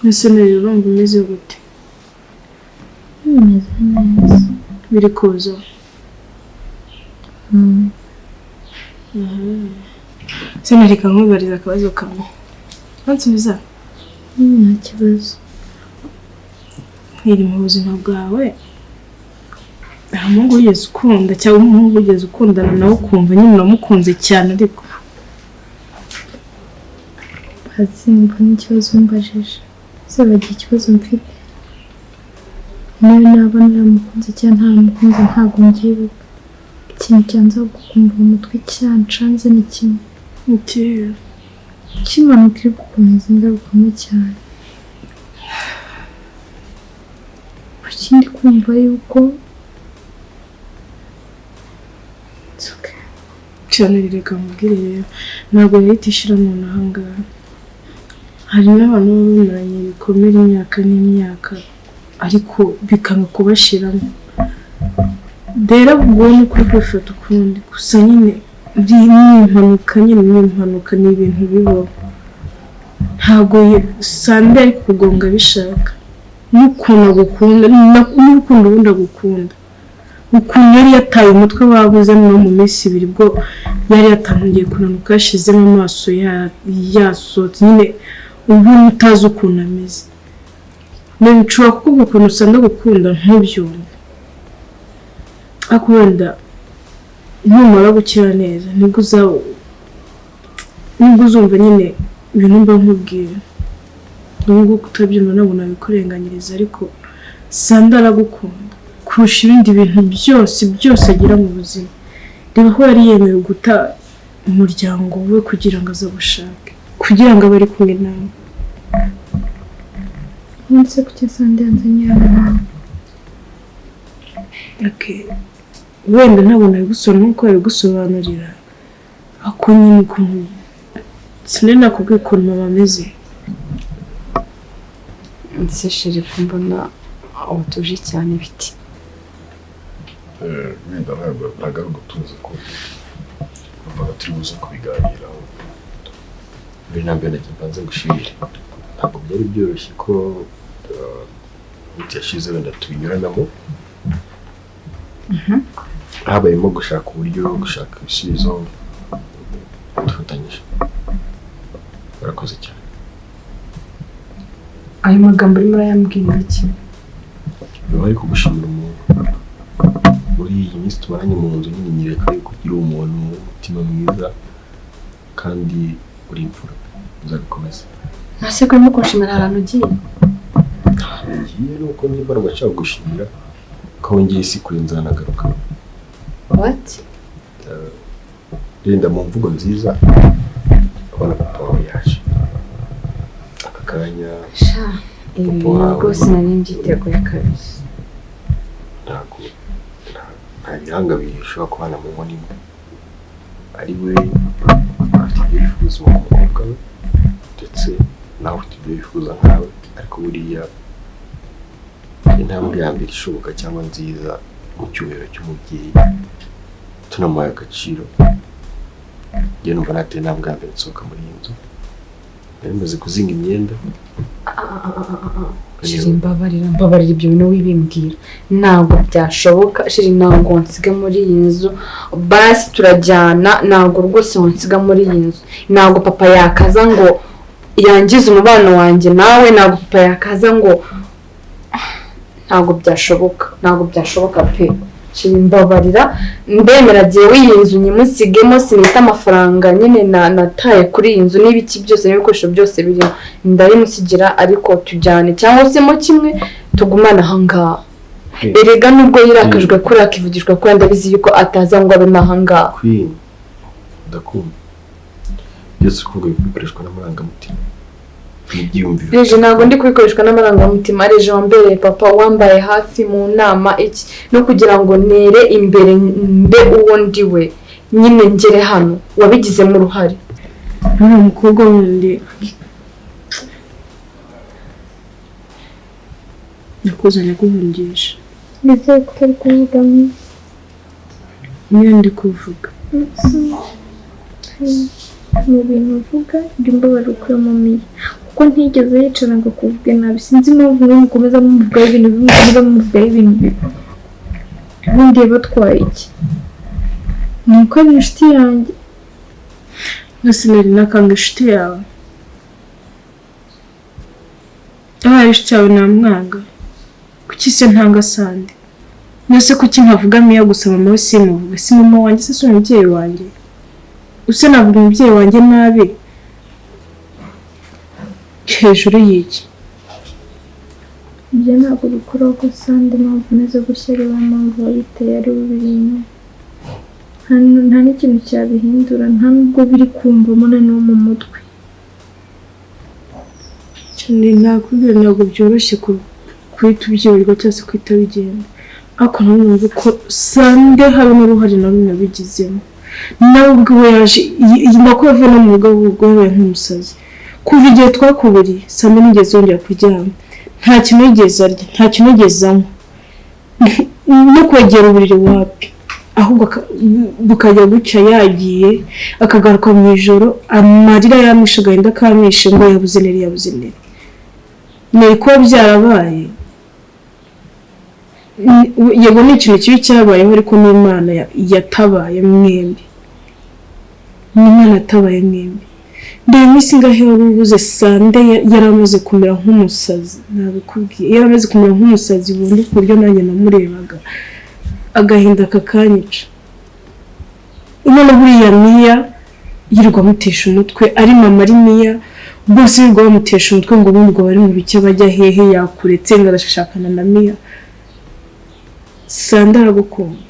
ese rero urumva umeze gute? Meze neza. Biri kuza. Sinareka nkubariza akabazo kamwe. Nsubiza. Nta kibazo. Iri mu buzima bwawe. Umuhungu wigeze ukunda cyangwa umuhungu wigeze ukundana nawe ukumva nyine uramukunze cyane ariko Bazimba n'ikibazo mbajije. Zabagira ikibazo mfite. Niyo naba naramukunze cyangwa ntaramukunze ntabwo mbyibuka. Ikintu cyanza gukumva umutwe cyancanze ni kimwe. Kimanuka iri gukomeza ingarukamo cyane. Ikindi kumva yuko cyane reka mubwire rero ntabwo yahita ishira mu nahanga. Hari n'abantu bamaranye bikomera imyaka n'imyaka ariko bikanga kubashiramo. Rero ubwo ni kuri kwifata ukundi gusa nyine impanuka ni ibintu bibaho. Ntabwo sande ari kugonga bishaka n'ukuntu agukunda n'urukundo ubundi agukunda. Ukuntu yari yataye umutwe wabuze no mu minsi ibiri bwo yari yatangiye kunanuka yashizemo amaso yasohotse nyine ubu utazi ukuntu ameze. Nshobora kukuvuga ukuntu usanga gukunda ntubyumve ariko wenda numara gukira neza nibwo uzumva nyine ibintu mba nkubwira. Nubwo kutabyumva ntabwo nabikurenganyiriza ariko Sanda aragukunda kurusha ibindi bintu byose agira mu buzima. Reba ko yari yemewe guta umuryango we kugira ngo aze gushaka kugira ngo abe ari kumwe nawe. Nse kuki Sanda yanzanye hano. Wenda ntabwo nabigusora nk'uko yabigusobanurira ako nyine ukuntu sinari nakubwiye ukuntu mama ameze. Nse sheri kumbona utuje cyane biti. Wenda ntabwo ari ugutuza ko numvaga turi buze kubiganiraho. Mbere na mbere nagiye mbanze ngushimire. Ntabwo byari byoroshye ko uti yashize wenda tubinyuranamo. Habayemo gushaka uburyo gushaka ibisubizo dufatanyije. Barakoze cyane. Ayo magambo urimo urayambwira iki? Bari kugushimira umuntu muri iyi minsi tumaranye mu nzu nyine nyereka yuko ugira umuntu umutima mwiza kandi uri imfura. Uzabikomeza. Ntase ko urimo kunshimira ahantu ugiye? Ngiye nuko niba barashaka gushimira ko wongeye isi kuri nzanagaruka. What? Renda mu mvugo nziza abona papa wawe yaje. Aka kanya ibi rwose nari mbyiteguye kabisa. Nta biranga bishobora kubana mu nkoni imwe. Ari we afite ibyo yifuza mu mukobwa we ndetse nawe ufite ibyo yifuza nkawe ariko buriya intambwe ya mbere ishoboka cyangwa nziza mu cyubahiro cy'umubyeyi tunamuhaye agaciro. Njye numva nateye intambwe ya mbere nsohoka muri iyi nzu nari maze kuzinga imyenda. Shiri mbabarira ibyo bintu wibimbwira ntabwo byashoboka. Shiri ntabwo nsiga muri iyi nzu basi turajyana. Ntabwo rwose nsiga muri iyi nzu. Ntabwo papa yakaza ngo yangize umubano wanjye nawe. Ntabwo papa yakaza ngo ntabwo byashoboka pe. Shiri mbabarira ndemera giye w'iyi nzu nyimusigemo sinita amafaranga nyine nataye kuri iyi nzu n'ibiki byose n'ibikoresho byose birimo ndarimusigira ariko tujyane cyangwa se mo kimwe tugumana ahangaha. Erega nubwo yirakajwe kuri akivugishwa ko ndabizi yuko ataza ngo abe nahangaha. Ndakumva byose kuvuga bikoreshwa n'amarangamutima. Reje ntabwo ndi kubikoreshwa n'amarangamutima. Reje wambereye papa wambaye hafi mu nama iki no kugira ngo nere imbere mbe uwo ndiwe nyine ngere hano wabigizemo uruhare. None umukobwa wundi nakuzanye guhungisha. Ndetse kutari kuvuga niyo ndi kuvuga. Mu bintu uvuga ibyo mbabara ukwiye mu miya kuko ntigeze yicara ngo akuvuge nabi. Sinzi impamvu mwe mukomeza mumuvugaho ibintu bibi, mukomeza mumuvugaho ibintu bibi. Ubundi yabatwaye iki? Ni uko ari inshuti yanjye. Mbese nari nakanga inshuti yawe. Abaye inshuti yawe namwanga. Kuki se ntanga Sandi? Mbese kuki ntavuga Mia gusa mama we simuvuga? Si mama wanjye se si umubyeyi wanjye? Use navuga umubyeyi wanjye nabi hejuru y'iki? Ibyo ntabwo bikuraho ko Sandi impamvu umeze gutya ari we mpamvu wabiteye ari we biri inyuma. Nta n'ikintu cyabihindura, nta nubwo biri kumvamo na n'uwo mu mutwe. Nakubwira ntabwo byoroshye kuhita ubyiburirwa cyangwa se kuhita bigenda. Ariko ntumwumve ko Sandi hari n'uruhare na rumwe abigizemo. Nawe ubwo yaje ko yava no mu rugo ahubwo yabaye nk'umusazi. Kuva igihe twakuburiye Sandi nigeze yongera kuryama. Nta kintu yigeze arya, nta kintu yigeze anywa. No kwegera uburiri wapi. Ahubwo bukajya guca yagiye akagaruka mu ijoro amarira yamishe agahinda kamishe ngo yabuze neri. Ni ko byarabaye. Yego ni ikintu kibi cyabayeho ariko n'Imana yatabaye mwembi. N'Imana yatabaye mwembi. Mbere iminsi ngahe wari ubuze Sandi yaramaze kumera nk'umusazi. Nabikubwiye yaramaze kumera nk'umusazi bundi ku buryo nanjye namurebaga agahinda kakanyica. None buriya Mia yirirwa amutesha umutwe ari mama ari Mia bose yirirwa bamutesha umutwe ngo bumva bari mu bike bajya hehe yakuretse ngo arashakana na Mia. Sandi aragukunda.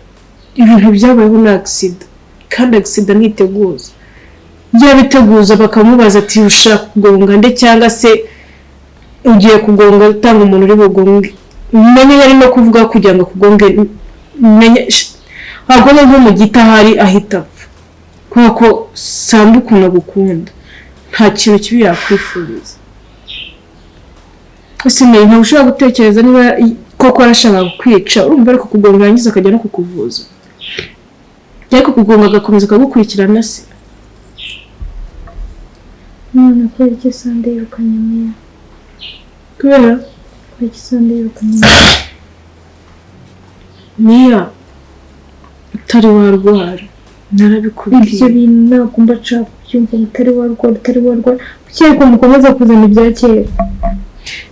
Ibintu byabayeho na accident kandi accident ntiteguza. Yabiteguza bakamubaza ati ushaka kugonga nde cyangwa se ugiye kugonga utanga umuntu uri bugonge. Menye yari no kuvuga kugira ngo kugonge menye agone nko mu gita hari ahita apfa. Kuko Sandi ukunda gukunda. Nta kintu kibi yakwifuriza. Ese nta ushaka gutekereza niba koko arashaka kukwica urumva ariko kugonga yangiza akajya no kukuvuza. Ariko kugonga agakomeza akagukurikirana se. None ko iki Sandi yirukanye Mia? Kubera ko iki Sandi yirukanye Mia utari warwara narabikubwiye. Ibyo bintu ntabwo mbaca kubyumva utari warwara. Kuki ariko mukomeza kuzana ibya kera?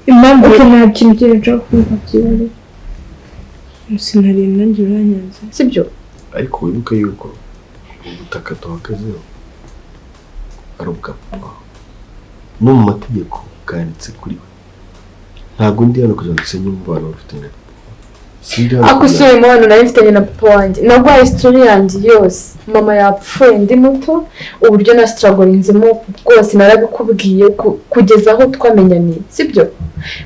Impamvu nta kintu cyereca kumva byibare. Sinari nanjye uranyanze. Sibyo? ariko wibuke yuko ubutaka tuhagazeho ari ubwa papa no mu mategeko bwanditse kuri we. Ntabwo ndi hano kugira ngo dusenye umubano ufitanye. Ako si uyu mubano nari mfitanye na papa wanjye. Nagwaye history yanjye yose. Mama yapfuye ndi muto, uburyo na strugglinzemo bwose narabikubwiye kugeza aho twamenyaniye. Sibyo?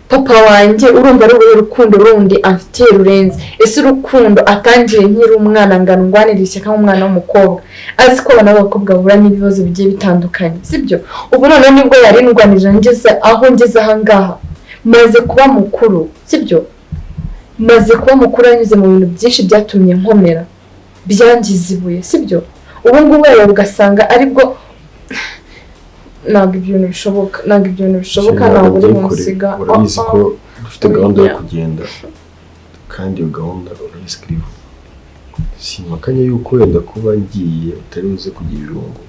Papa wanjye urumva ari urukundo rundi amfitiye rurenze. Ese urukundo atangiye nkiri umwana ngana ngwanirishye nk'umwana w'umukobwa. Azi ko abana b'abakobwa bahura n'ibibazo bigiye bitandukanye. Sibyo? Ubu none nibwo yari ndwanirira ngeze aho ngeze aha ngaha. Maze kuba mukuru. Sibyo? Maze kuba mukuru anyuze mu bintu byinshi byatumye nkomera. Byangize ibuye. Sibyo? Ubu ngubu rero ugasanga aribwo ntabwo ibintu bishoboka. Ntabwo uri munsiga. Urabizi ko dufite gahunda yo kugenda kandi iyo gahunda urayisikiriva. Simakanya yuko wenda kuba ngiye utari uze kugira irungu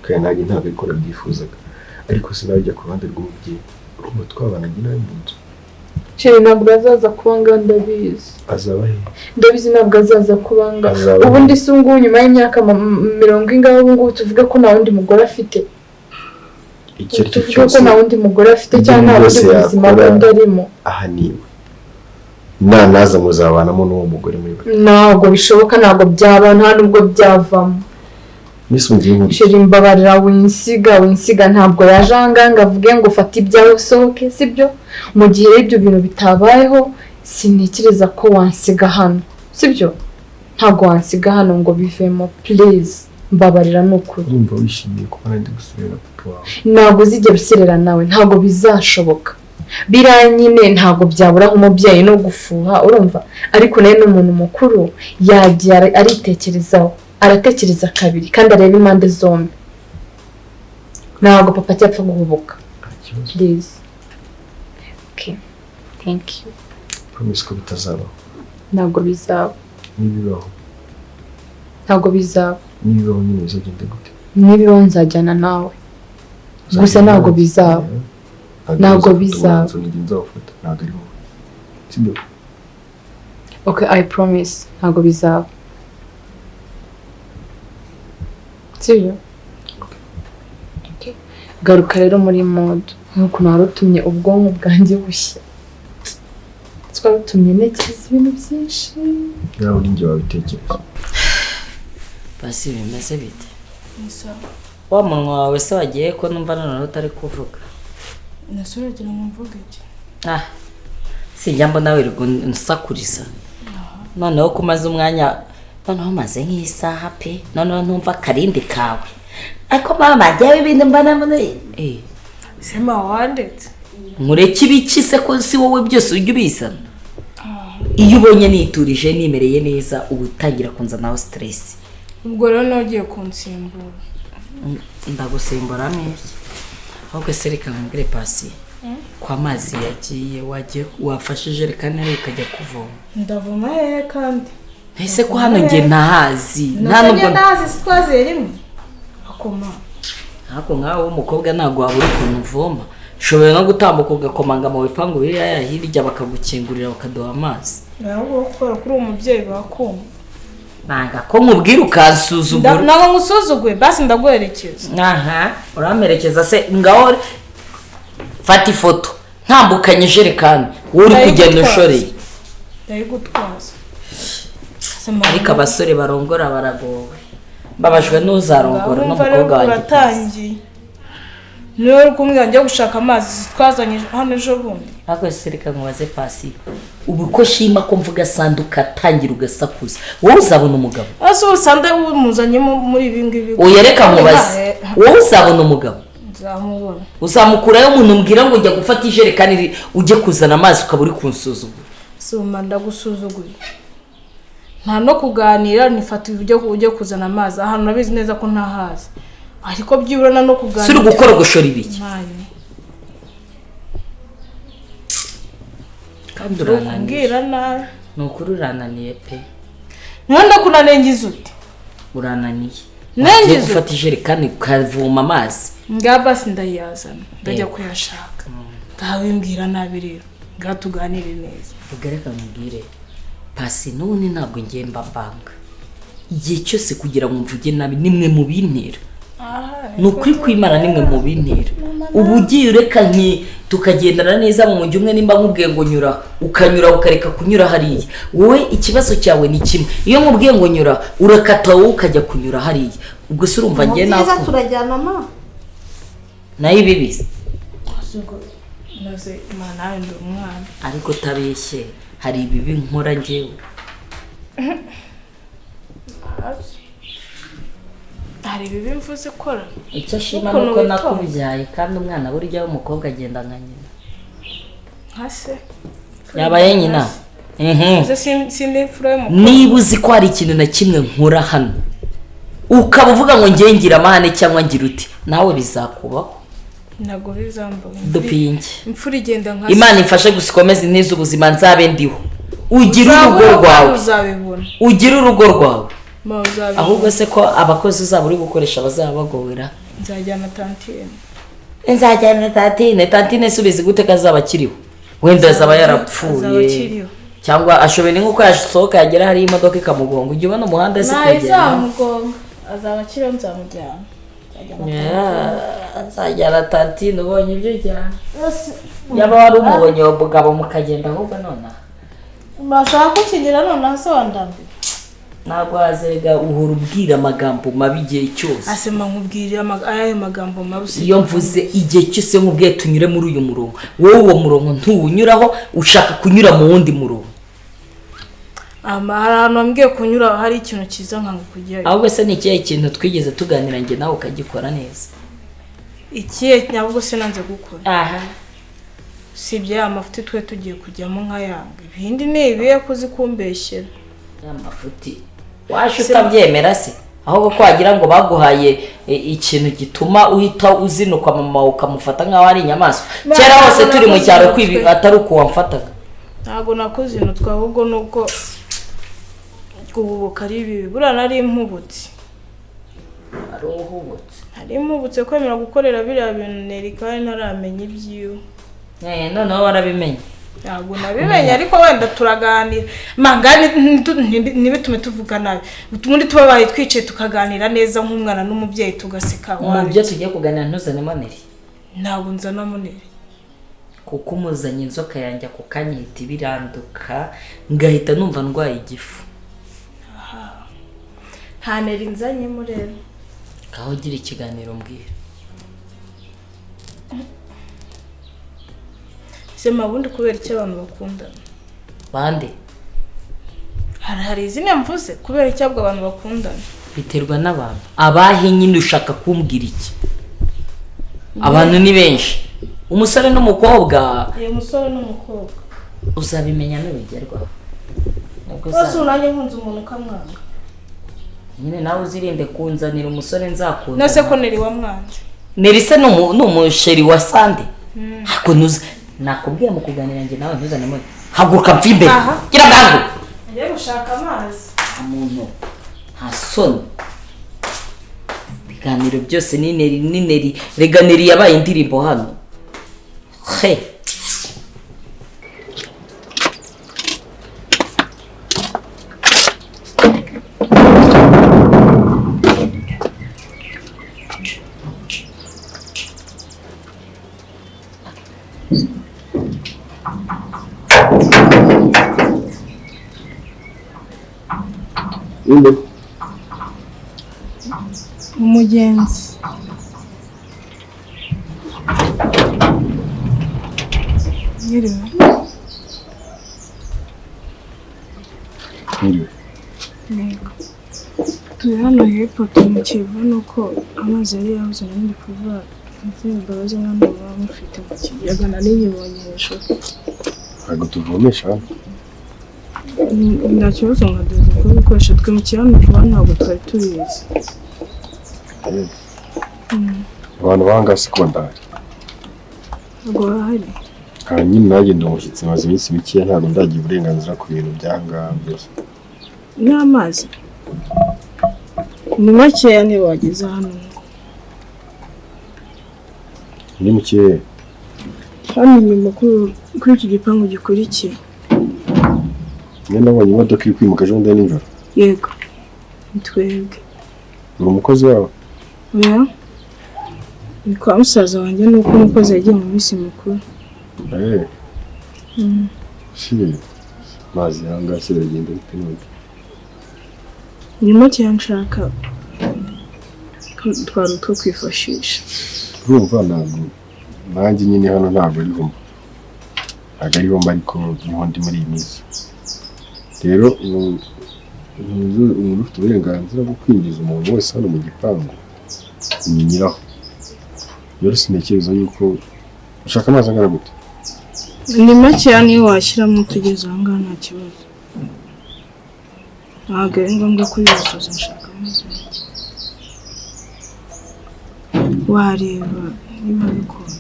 kandi nanjye ntabwo ariko nabyifuzaga, ariko sinajya ku ruhande rw'umubyeyi urumva twabanaga nawe mu nzu. Sheri ntabwo azaza kuba nga ndabizi. Azaba he? Ndabizi ntabwo azaza kuba nga. Ubundi se ngubu nyuma y'imyaka 40 ingaho ngubu tuvuga ko nta wundi mugore afite. Icyo cyose ko nta wundi mugore afite cyangwa nta wundi buzima bw'indarimo. Aha niwe naza muzabanamo n'uwo mugore muri we. Ntabwo bishoboka, ntabwo byaba, nta nubwo byavamo. Sheri mbabarira winsiga ntabwo yaje ahanganga avuge ngo ufate ibyawe usohoke. Sibyo? Mu gihe ibyo bintu bitabayeho sintekereza ko wansiga hano. Sibyo? Ntabwo wansiga hano ngo bivemo, please mbabarira n'ukuri. Urumva wishimiye kuba ndi gusubira papa wawe? Ntabwo uzigera userera nawe, ntabwo bizashoboka. Biranyine ntabwo byabura nk'umubyeyi no gufuha urumva, ariko nawe n'umuntu mukuru yagiye aritekerezaho, aratekereza kabiri kandi areba impande zombi. Ntabwo papa cyapfa guhubuka. please. Okay, thank you. Promise ko bitazabaho. Ntabwo bizaba. Nibibaho. Ntabwo bizaba. Nibibaho nyine bizagenda gute? Nibibaho nzajyana nawe. Gusa ntabwo bizaba. Ntabwo bizaba. Ntabwo ari wowe. Sibyo? Okay, I promise. Ntabwo bizaba. Sibyo? Okay. Garuka rero muri mode. Nuko narutumye ubwonko bwanjye bushya. Twarutumye ntekereza ibintu byinshi. Yawe uri njye wabitekereza. Basi bimeze bite? Nisa. Wa munwa wawe se wagiye ko numva none utari kuvuga. Nasuragira ngo mvuge iki? Sinjya mbona wiri nsakuriza. Noneho kumaze umwanya noneho maze nk'isaha pe noneho ntumva karindi kawe. Ariko mama jyawe ibindi mbana muri Sema wandetse. Mureke ibiki se ko si wowe byose ujya ubizana. Iyo ubonye niturije nimereye neza ubu utangira kunzanaho stress. Ubwo rero nagiye kunsimbura. Ndagusimbura neza. Ahubwo se reka nkubwire Pasi. Kwa mazi yagiye wagiye wafashije reka nawe ukajya kuvoma. Ndavoma hehe kandi? Ese ko hano nge ntahazi. Nta nubwo ntahazi sitwaze rimwe. Akoma. Hako nkawe umukobwa ntago wabura ukuntu uvoma. Shobora no gutambuka ugakomanga mu bipangu biri hirya bakagukingurira bakaduha amazi. Naho ukora kuri umubyeyi bakoma. Nanga ko nkubwira ukansuzugura. Naho ngusuzugwe basi ndaguherekeza. Uramerekeza se ngaho fata ifoto ntambukanye jerekani uri kugenda ushoreye. Ndayigutwaza. Ariko abasore barongora baragowe. Babajwe n'uzarongora n'umukobwa wanjye. Niwe uri kumwe njya gushaka amazi twazanye hano ejo bundi. Ako sirika nkubaze Pasi. Ubu ko shima ko mvuga sanduka tangira ugasakuza. Wowe uzabona umugabo. Ase usande umuzanye muri ibi ngibi. Uyereka nkubaze. Wowe uzabona umugabo. Nzamubona. Uzamukurayo umuntu umbwira ngo ujya gufata ijerekani ujye kuzana amazi ukaba uri kunsuzugura. Soma ndagusuzugura. Nta no kuganira nifata ujye kuzana amazi ahantu nabizi neza ko ntahazi. Ariko byibura no kuganira. Suri gukora gushora ibiki. Kandi urananira nabi. Nukuri urananiye pe. Nonda kunanengiza uti. Urananiye. Nengiza ufata ijerekani ukavoma amazi. Ngaba sindayazana. Ndajya kuyashaka. Ndabimbwira nabi rero. Ngatuganire neza. Ugareka mubwire. Pasi none ntabwo ngemba banga. Igihe cyose kugira ngo mvuge nabi nimwe mu bintera. Nukuri kwimana nimwe mu bintera. Ubu ugiye ureka tukagendana neza mu mujyi umwe nimba nkubwiye ngo nyura ukanyura ukareka kunyura hariya. Wowe ikibazo cyawe ni kimwe. Iyo nkubwiye ngo nyura urakata wowe ukajya kunyura hariya. Ubwo se urumva ngiye nako. Nziza turajyana ma. Nayo bibise. Naze imana ndo umwana. Ariko tabeshye hari ibibi nkora ngewe. Hari ibibi mvuze kora. Icyo shima nuko nakubyaye kandi umwana burya w'umukobwa agenda nka nyina. Hase. Yabaye nyina. Sindi furo y'umukobwa. Niba uzi ko hari ikintu na kimwe nkora hano. Ukaba uvuga ngo ngiye ngira amahane cyangwa ngira uti nawe bizakubaho. Nago bizambaho. Dupinge. Imfura igenda nka Imana ifashe gusikomeza neza ubuzima nzabe ndiho. Ugira urugo rwawe. Ugira urugo rwawe. Ahubwo se ko abakozi uzaba uri gukoresha bazaba bagowera. Nzajyana tantine. Nzajyana tantine subizi gute kazaba kiriho. Wenda azaba yarapfuye. Cyangwa ashobora nkuko yasohoka yagera hari imodoka ikamugonga. Ujye ubona umuhanda se kugenda. Nzamugonga. Azaba kiriho nzamujyana. Nzajyana tantine ubonye ibyo cyane. Yaba wari umubonye umugabo mukagenda ahubwo nona. Bashaka ko kigira nona hase wandambi. Ntabwo azega uhora ubwira amagambo mabi igihe cyose. Asema nkubwira ayaye magambo mabi. Iyo mvuze igihe cyose nkubwiye tunyure muri uyu murongo. Wowe uwo murongo ntuwunyuraho ushaka kunyura mu wundi murongo. Ahantu ambwiye kunyura hari ikintu cyiza nkango kujyayo. Ahubwo se ni ikihe kintu twigeze tuganira nge nawe ukagikora neza? Ikihe nyabwo se nanze gukora. Aha. Sibye amafuti twe tugiye kujyamo nka yanga. Ibindi ni ibiye kuzikumbeshyera. Amafuti. Washe utabyemera se ahubwo ko wagira ngo baguhaye ikintu gituma uhita uzinukwa mama ukamufata nk'aho ari inyamaswa kera hose turi mu cyaro kwibi atari uko wamfataga ntabwo nakuzinutwa ahubwo nuko guhubuka ari bibi buriya nari impubutse ari uhubutse nari impubutse kwemera gukorera biriya bintu neri kandi ntaramenya ibyiwe noneho warabimenye ntabwo nabimenye ariko wenda turaganira mangani ntibitume tuvuga nabi ubundi tubabaye twicaye tukaganira neza nk'umwana n'umubyeyi tugaseka mu byo tugiye kuganira ntuzane moneri ntabwo nzana moneri kuko umuzanye inzoka yanjye ako kanyita ibiranduka ngahita numva ndwaye igifu nta neri nzanyemo rero aho ugira ikiganiro mbwira sema bundi kubera icyo abantu bakundana bande hari izina mvuze kubera icyo abantu bakundana biterwa n'abantu abahe nyine ushaka kumbwira iki abantu ni benshi umusore n'umukobwa umusore n'umukobwa uzabimenya n'ubigerwaho bose unanye nkunze umuntu ukamwanga nyine nawe uzirinde kunzanira umusore nzakunda nase ko neri wa mwanze neri se n'umusheri wa sande hako nuza nakubwiye mu kuganira njye nawe ntuzane mo haguruka mva imbere gira bwangu ngiye gushaka amazi umuntu nta soni ibiganiro byose ni neri rega neri yabaye indirimbo hano he Inde umugenzi yiriwe nego turi hano hepfo mu kivu nuko amazi yari yabuze n'indi kuva izindi mbabazi nk'ano baba mufite mu kiyaga nari nyibonye hejuru ntabwo tuvomesha hano nta kibazo nka duze kuko ibikoresho twimukira hano vuba ntabwo twari tubizi abantu banga sekondari ntabwo bahari nyine nanjye ndi umushyitsi maze iminsi mikeya ntabwo ndagira uburenganzira ku bintu by'ahangaha byose n'amazi ni makeya niba wageze hano ni mukeya hano inyuma kuri iki gipangu gikurikiye niyo nabonye imodoka iri kwimuka ejo bundi nijoro yego ni twebwe uri umukozi wawe oya ni kwa musaza wanjye nuko umukozi yagiye mu minsi mikuru amazi y'ahangaha se biragenda bite none ni makeya nshaka twari utwo kwifashisha urumva ntabwo nanjye nyine hano ntabwo ari homba ntabwo ari homba ariko niho ndi muri iyi minsi rero umuntu ufite uburenganzira bwo kwinjiza umuntu wese hano mu gipangu ni nyiraho rero sintekereza yuko ushaka amazi angana gute ni makeya niyo washyiramo tugeze aha ngaha nta kibazo ntabwo ari ngombwa ko yuzuza nshaka amazi make wareba niba bikunda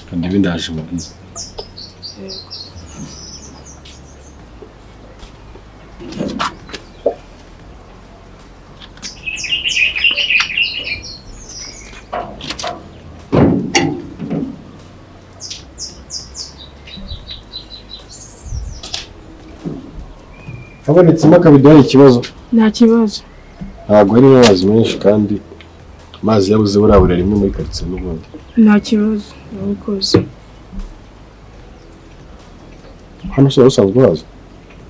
kandi ibi ndaje mu bwiza habonetsemo akabido hari ikibazo nta kibazo ntabwo ari amazi menshi kandi amazi yabuze burabura rimwe muri karitsiye n'ubundi nta kibazo wabikoze hano se usanzwe uhaza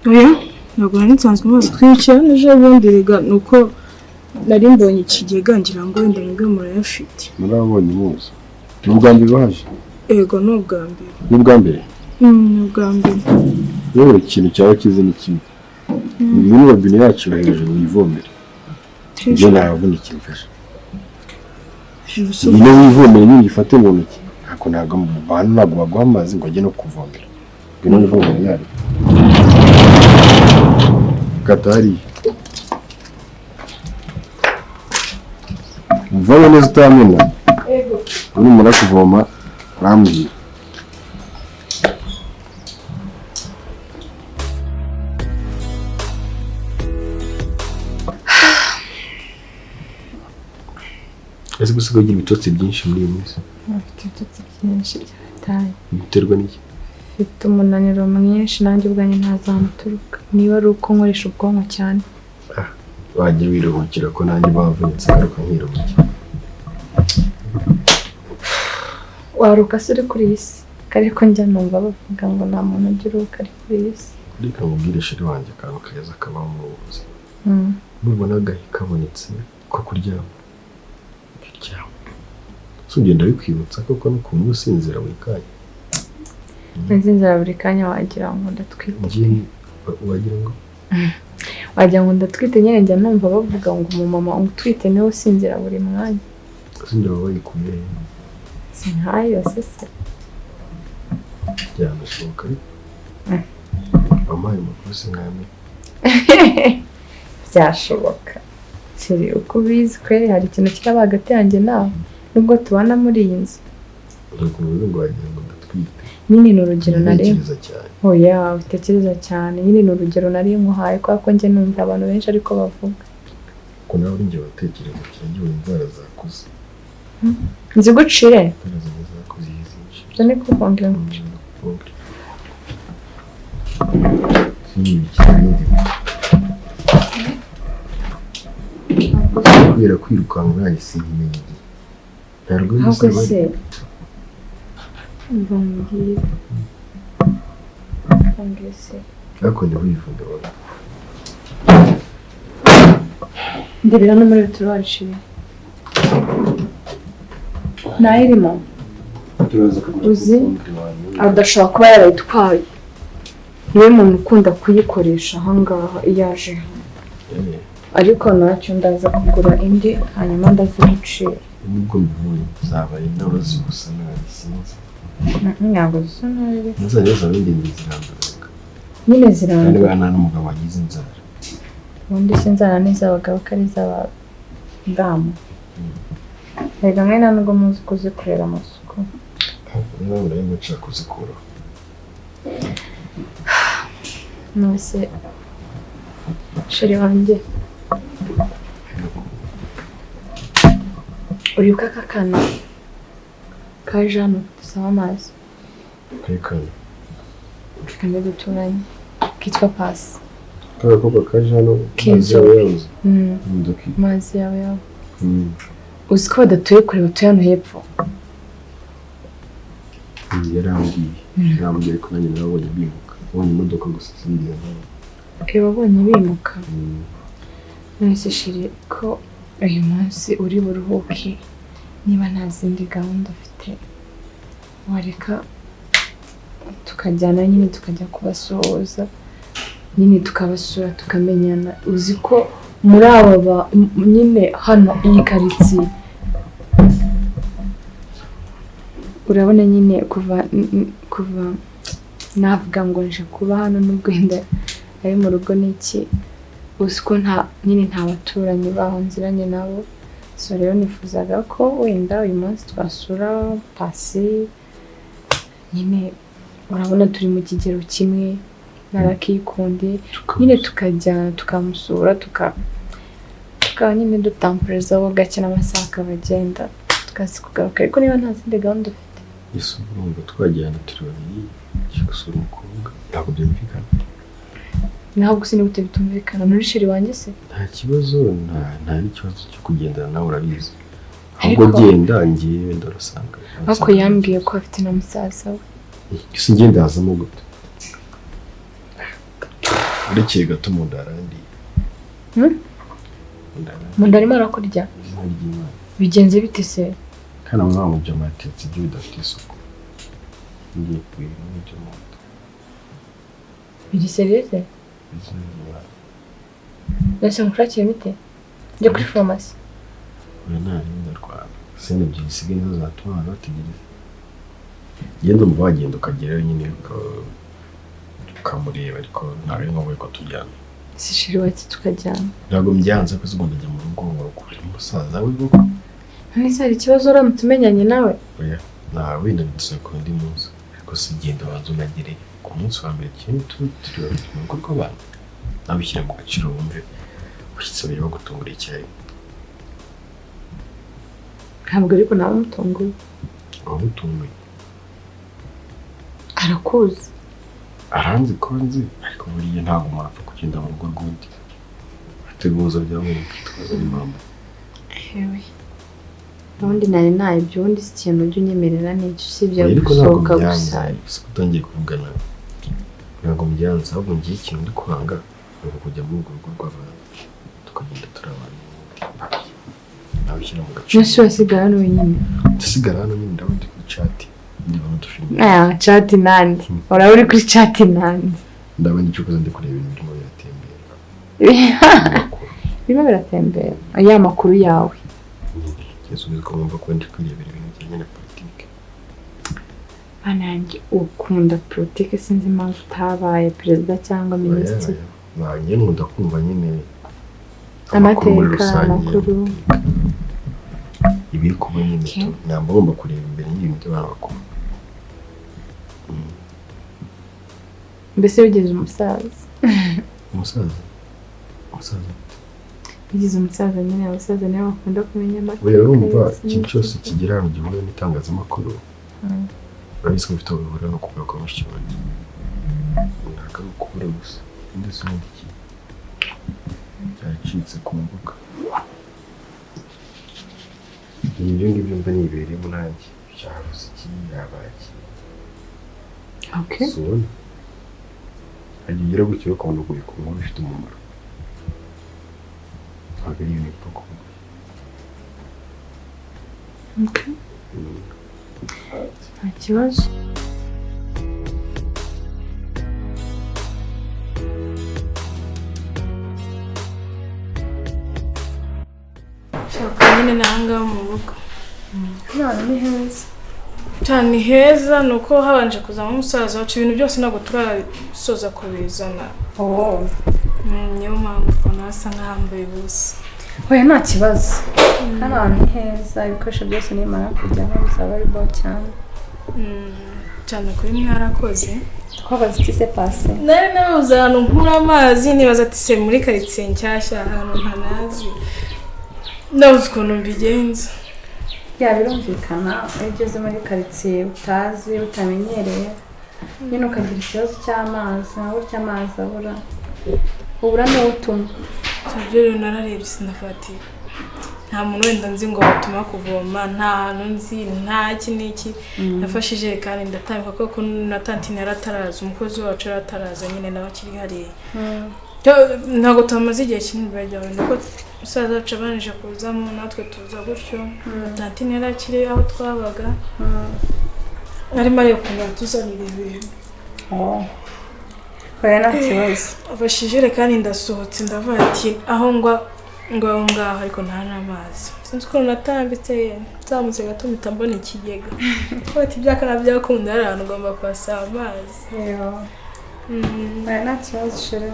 oya ntabwo nari nsanzwe mazi twinshi hano ejo bundi rega ni uko nari mbonye ikigega ngira ngo wenda mwebwe murayafite murabonye muzi ni ubwa mbere uhaje yego ni ubwa mbere ni ubwa mbere ni ubwa mbere yewe ikintu cyaba kize ni kimwe iyi ni robine yacu hejuru wivomera njye ntavunikira mfasha nyine wivomera nyine uyifate mu ntoki ntabwo abantu ntabwo baguha amazi ngo ajye no kuvomera ngwino wivomera yari kata hariya uvayo neza utamena numara kuvoma urambwira. Ese gusiga ugira ibitotsi byinshi muri iyi minsi? Afite ibitotsi byinshi byataye. Biterwa n'iki? Mfite umunaniro mwinshi nanjye ubwanjye ntazamuturuka. Niba ari uko nkoresha ubwonko cyane. Wajya wiruhukira ko nanjye bavunitse ngaruka nkiruhukira. Waruka se uri kuri iyi si? Ariko njya numva bavuga ngo nta muntu ugira uruka ari kuri iyi si. Reka nkubwire sheri wanjye akantu keza kabaho mu buzima. Nubona agahe kabonetse ko kuryama ukaryama. So ugenda bikwibutsa koko n'ukuntu usinzira buri kanya. Nzinzira buri kanya wagira ngo ndatwite. Wagira ngo? Wagira ngo ndatwite nyine njya numva bavuga ngo umumama utwite niwe usinzira buri mwanya. Usinzira bayikuye. Sinhayo sese. Byanashoboka ariko. Amaye makuru siname. Byashoboka. Kiri uko bizwe hari ikintu kiraba hagati yanjye nawe nubwo tubana muri iyi nzu. Ubwo ngo wagira ngo ndatwite. Nyine ni urugero nari. Cyane. Oya, utekereza cyane. Nyine ni urugero nari nkuhaye kwa ko njye numva abantu benshi ariko bavuga. Ko nawe uri njye watekereza cyane indwara zakuze. Nzi gucire. Zakuze yizinje. Byo ni kubongera gucire. Kubera kwirukanka nanjye sinkimenye. Ntabwo se mbambwira. Mbambwira. Ariko ndi wifuza wawe. Ndebera no muri turashire. Nayirimo. Uzi adashaka kuba yarayitwaye. Niwe muntu ukunda kuyikoresha ahangaha iyaje. Ariko nacyo ndaza kugura indi hanyuma ndazigucira. Nubwo mvuye zabaye n'abazi gusa nabisinze. Ntabwo zisa nabi. Nzajya zindi zirandurika. Nyine zirandurika. Kandi bana n'umugabo wagize inzara. Ubundi sinzara n'iz'abagabo ko ari iz'abadamu. Reka mwe nta nubwo muzi kuzikorera amasuku. Nawe urabona nshaka kuzikuraho. Nose sheri wanjye. Uribuka kakana kaje hano dusaba amazi? Kayikana. Kandi duturanye kitwa Pasi. Kagakobwa kaje hano Kenzo. Mazi yawe. Uzi ko badatuye kure batuye hano hepfo? Yarambwiye ko nanjye nabonye bimuka. Ubonye imodoka gusa sinigeze nawe. Wabonye bimuka? Nonese shiri ko uyu munsi uri buruhuke niba nta zindi gahunda ufite wareka tukajyana nyine tukajya kubasuhuza nyine tukabasura tukamenyana. Uzi ko muri aba nyine hano iyi karitsiye urabona nyine kuva navuga ngo nje kuba hano n'ubwo wenda ari mu rugo n'iki. Uzi ko nta baturanyi baho nziranye nabo. So rero nifuzaga ko wenda uyu munsi twasura Pasi nyine urabona turi mu kigero kimwe narakikundi nyine tukajyana tukamusura nyine dutampureza wo gake n'amasaha akabagenda tukazi kugaruka. Ariko niba nta zindi gahunda ufite Yesu urumva twajyana turi babiri gusura umukobwa ntabwo byumvikana. ntabwo sinigute bitumvikana muri sheri wanjye se? Nta kibazo nta n'ikibazo cyo kugendana nawe urabizi. Ahubwo genda ngiye ndarasanga. Ariko yambwiye ko afite na musaza we. Ese ngenda hazamo gute? Urekeye gato mu ndarandi. Mu ndarimo arakurya? Bigenze bite se? Kana mwa mu jama yatetse ibyo bidafite isuku. Ngiye kwira mu jama. Biri seriyeze? Nase mushakire mite? Njye kuri farumasi. Oya nari ndarwara. Sene byisigaye nizo zatuma bategereza. Genda umva wagenda ukagerayo nyine ukamureba ariko ntabwo ari ngombwa ko tujyana. Si sheri wacu tukajyana. Ntabwo mbyanze ko zigomba kujya mu rugo ngo ukure umusaza we koko. Nese hari ikibazo uramutse umenyanye nawe? oya nta wenda dusaba ku ndi munsi ariko si genda banza unagere ku munsi wa mbere kintu turi mu rugo rw'abantu nawe ushyira mu gaciro wumve ushyitse babiri bagutungura icyayi. Ntabwo ariko nawe umutunguye. Wamutunguye Arakuzi. aranzi ko nzi ariko buriya ntabwo mwapfa kugenda mu rugo rw'undi ateguza byabonye kwitwaza n'impamvu. Ewe. Ubundi nari nayibyo ubundi si ikintu ujya unyemerera n'icyo usibye ariko ntabwo gusohoka byanze gusa. gusa utangiye kuvugana ntabwo byanze ahubwo ngiye ikintu ndi kwanga ni ukujya muri urwo rugo rw'abantu tukagenda turi abantu nawe ushyira mu gaciro. Nose wasigara hano wenyine? dusigara hano nyine ndabona turi kuri chat ndeba n'udufilime Chat nandi. Uraba uri kuri chat nandi. ndabona icyo kuza ndi kureba ibintu birimo biratembera. Birimo biratembera. Aya makuru yawe. Yesu uzi ko ngomba kuba ndi kwirebera ibintu bijyanye na politiki. Ananjye ukunda politiki sinzi impamvu utabaye perezida cyangwa minisitiri. Banye nkunda kumva nyine Amateka, amakuru. Ibiri kuba nyine ntabwo ngomba kureba imbere y'ibintu by'abantu bakuru. Mbese wigeze umusaza? Umusaza Wigeze umusaza nyine abasaza nibo bakunda kumenya amateka. we urumva ikintu cyose kigira ahantu gihura n'itangazamakuru urabizi ko bifite aho bihura no kubura kwa mushiki wanjye ntabwo ari ukubura gusa ndetse n'indi kintu cyacitse ku mbuga ibyo ngibyo mba nibereyemo nanjye byabuze iki yabaki sibona hagiye ugira gutyo ukabona kubika inkuru bifite umumaro ntabwo ari ibintu bipfa kuba. Nta kibazo. Shaka nyine nanga mu rugo. Hano ni heza. Cyane heza nuko habanje kuzamo umusaza wacu ibintu byose ntabwo turasoza kubizana. Niyo mpamvu ubona hasa nk'ahambaye ubusa. Oya nta kibazo. Hano ni heza ibikoresho byose nimara kujyaho bizaba ari bo cyane. Cyane kuri mwarakoze. Twabaze iki se pase? Nari nabuze ahantu nkura amazi nibaza ati se muri karitsiye nshyashya ahantu ntanazi. Ndabuze ukuntu mbigenza. Birumvikana iyo ugeze muri karitsiye utazi utamenyereye nyine ukagira ikibazo cy'amazi nawe urya amazi ubura niwo utuma. Ibyo rero nararebye sinafati nta muntu wenda nzi ngo batuma kuvoma nta hantu nzi nta iki n'iki nafashe ijerekani ndatambika kuko na tantine yarataraza umukozi wacu yarataraza nyine nawe akiri hariya ntabwo tumaze igihe kinini bajyawe nuko umusaza wacu abanije kuzamo natwe tuza gutyo tantine yarakiri aho twabaga arimo areba ukuntu batuzanira ibintu. Oya nta kibazo. Afashe ijerekani ndasohotse ndavuga ati aho ngaho ariko nta n'amazi sinzi ukuntu natambitse nzamutse gato mpita mbona ikigega ati byakana byakunda hari ahantu ugomba kuhasaba amazi. Oya nta kibazo shere.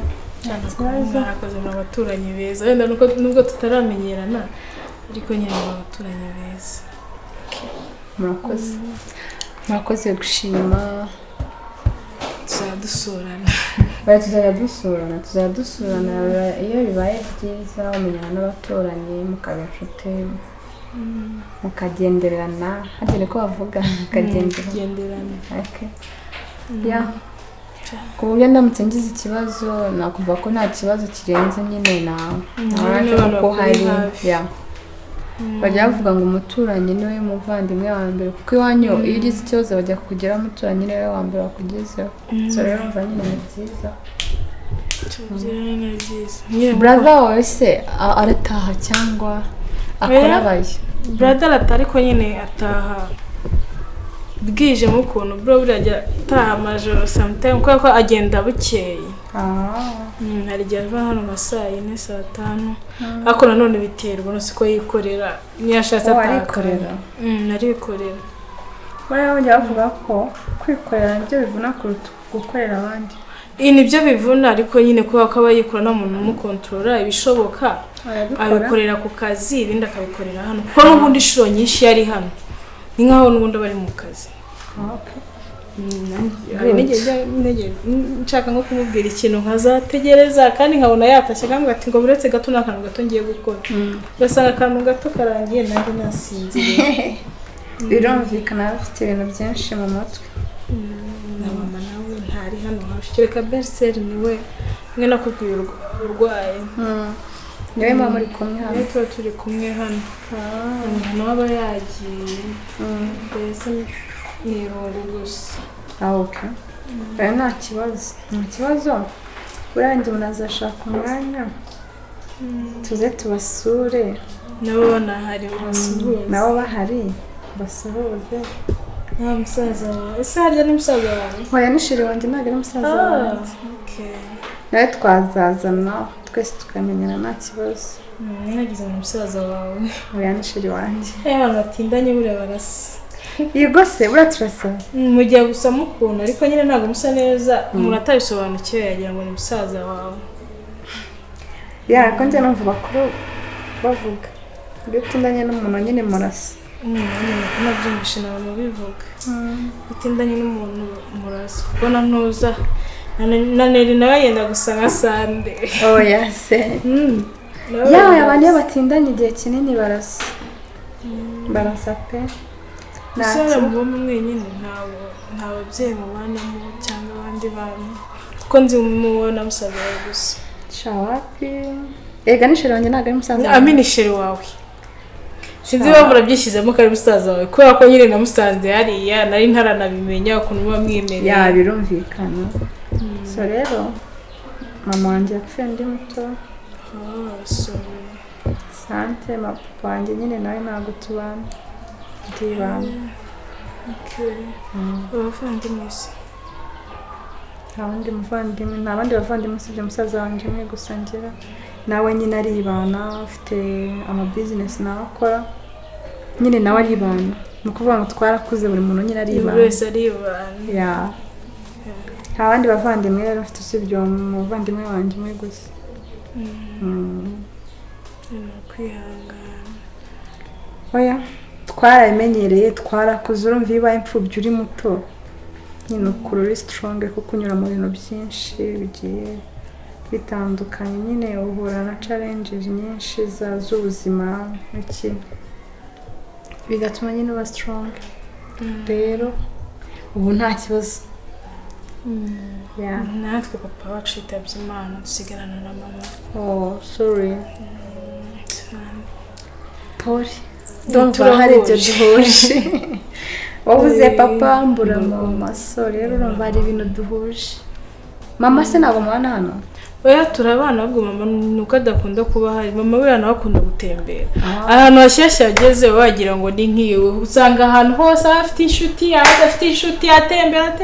Mwarakoze mu baturanyi beza wenda nubwo tutaramenyerana ariko nyine mu baturanyi beza. Murakoze gushima. Tuzadusurana. Tuzajya dusurana iyo bibaye byiza umenyana n'abaturanyi mukaba inshuti mukagenderana hagere ko bavuga mukagenderana. Ku buryo ndamutse ngize ikibazo nakumva ko nta kibazo kirenze nyine nawe ko hari bajya bavuga ngo umuturanyi niwe muvandimwe wa mbere kuko iwanyu iyo ugize ikibazo bajya kukugeraho umuturanyi niwe wa mbere wakugezeho. So rero umva nyine ni byiza. Brother wawe se arataha cyangwa akora abaye? Brother arataha ariko nyine ataha bwije mu kuntu bro burajya ataha amajoro sometime kuko agenda bukeye. Hari igihe ava hano nka saa 4 saa 5 ariko nanone biterwa no siko yikorera niyo ashatse atakorera. Arikorera. Bajya bavuga ko kwikorera nibyo bivuna kuruta gukorera abandi. ibi nibyo bivuna ariko nyine kubera ko aba yikora nta muntu umukontorora ibishoboka abikorera ku kazi ibindi akabikorera hano kuko n'ubundi inshuro nyinshi yari hano ni nkaho n'ubundi aba ari mu kazi. Nshaka nko kumubwira ikintu nkazategereza kandi nkabona yatashye akambwira ati ngo buretse gato n'akantu gato ngiye gukora ugasanga akantu gato karangiye nanjye nasinziriye. birumvikana afite ibintu byinshi mu mutwe. Na mama nawe ntari hano hafi kereka Bercel niwe mwe nakubwiye urwaye. Niwe mama muri kumwe hano. Tuba turi kumwe hano. Umuntu aba yagiye. Mbese ni irungu gusa. Okay. Nta kibazo. Urangiye unazashaka umwanya. Tuze tubasure. Nabo banahari basuhuze. Nabo bahari basuhuze. Nta musaza wawe. Ese harya ni musaza wawe? Oya nishiri wanjye ntabwo ari musaza wawe. Okay. Nawe twazazana twese tukamenyana nta kibazo. Nagize umusaza wawe. Oya nishiri wanjye. Abantu batindanye buriya barasa. Yego se buriya turasa. Mugiye gusa mukunda ariko nyine ntabwo musa neza umuntu atabisobanukiwe yagira ngo ni musaza wawe. Ko njye numva bakuru bavuga iyo utindanye n'umuntu nyine murasa. Nabyumvishe n'abantu bivuga. Utindanye n'umuntu murasa kuko na ntuza na Neri nawe yenda gusa nka Sande. Oya se. Abantu iyo batindanye igihe kinini barasa. Barasa pe. Sara mubona mwenyine nta babyeyi mubanamo cyangwa abandi bantu kuko nzi mubona musaza wawe gusa. Shawapi. Ega nishiri wanjye ntabwo ari musaza wawe. Aminishiri wawe. Sinzi bavura byishyizemo ko ari musaza wawe kubera ko nyine namusanze hariya nari ntaranabimenya ukuntu muba mwimereye. Birumvikana. So rero mama wanjye yapfuye ndi muto. Sorry. Sante papa wanjye nyine nawe ntabwo tubana. Ndibana. Okay. Abavandimwe se? Nta bandi bavandimwe usibye musaza wanjye umwe gusa ngira. Nawe nyine aribana afite amabizinesi nawe akora. Nyine nawe aribana. Ni ukuvuga ngo twarakuze buri muntu nyine aribana. Buri wese aribana. Nta bandi bavandimwe rero afite usibye umuvandimwe wanjye umwe gusa. Kwihangana. Oya twarabimenyereye twarakuze urumva iyo ubaye imfubyi uri muto nyine ukura uri strong kuko unyura mu bintu byinshi bigiye bitandukanye nyine uhura na challenges nyinshi z'ubuzima iki bigatuma nyine uba strong. Rero ubu nta kibazo. Natwe papa wacu yitabye Imana dusigarana na mama. Sorry. Paul ndumva hari ibyo duhuje. Wabuze papa mbura mama. So rero urumva hari ibintu duhuje. Mama se ntabwo mubana hano? Oya turabana ahubwo mama nuko adakunda kuba hari. Mama we nawe akunda gutembera. Ahantu hashyashya ageze wagira ngo ni nk'iwe. Usanga ahantu hose afite inshuti afite inshuti atembera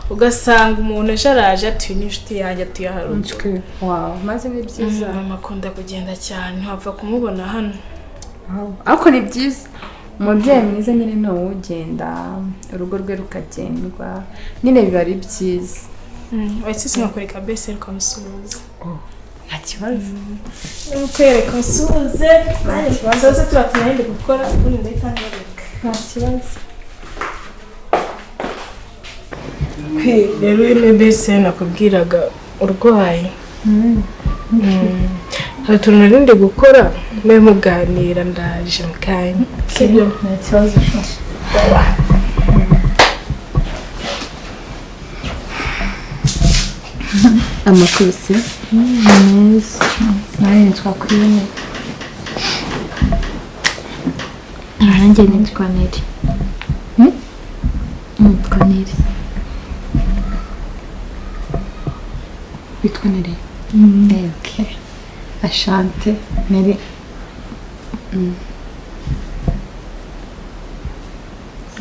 ugasanga umuntu asharaje atuye n'inshuti yanjye atuye haruguru. Wow maze ni byiza. Mama akunda kugenda cyane ntapfa kumubona hano. Ariko ni byiza. Umubyeyi mwiza nyine ni wowe ugenda urugo rwe rukagendwa nyine biba ari byiza. Wahise sinakwereka Bercel ukamusuhuza. Nta kibazo. Mukwereka usuhuze. Nta kibazo turatinda gukora ubundi ndahita ngareka. Nta kibazo. Rero ni Bercel nakubwiraga urwaye. Hari utuntu narindi gukora mwe muganira ndaje mukanya. Sibyo nta kibazo. Amakuru se? Neza. Nawe nitwa Queen. Nanjye nitwa Neri. Nitwa Neri. Witwa Neri? Okay. Ashante Neri.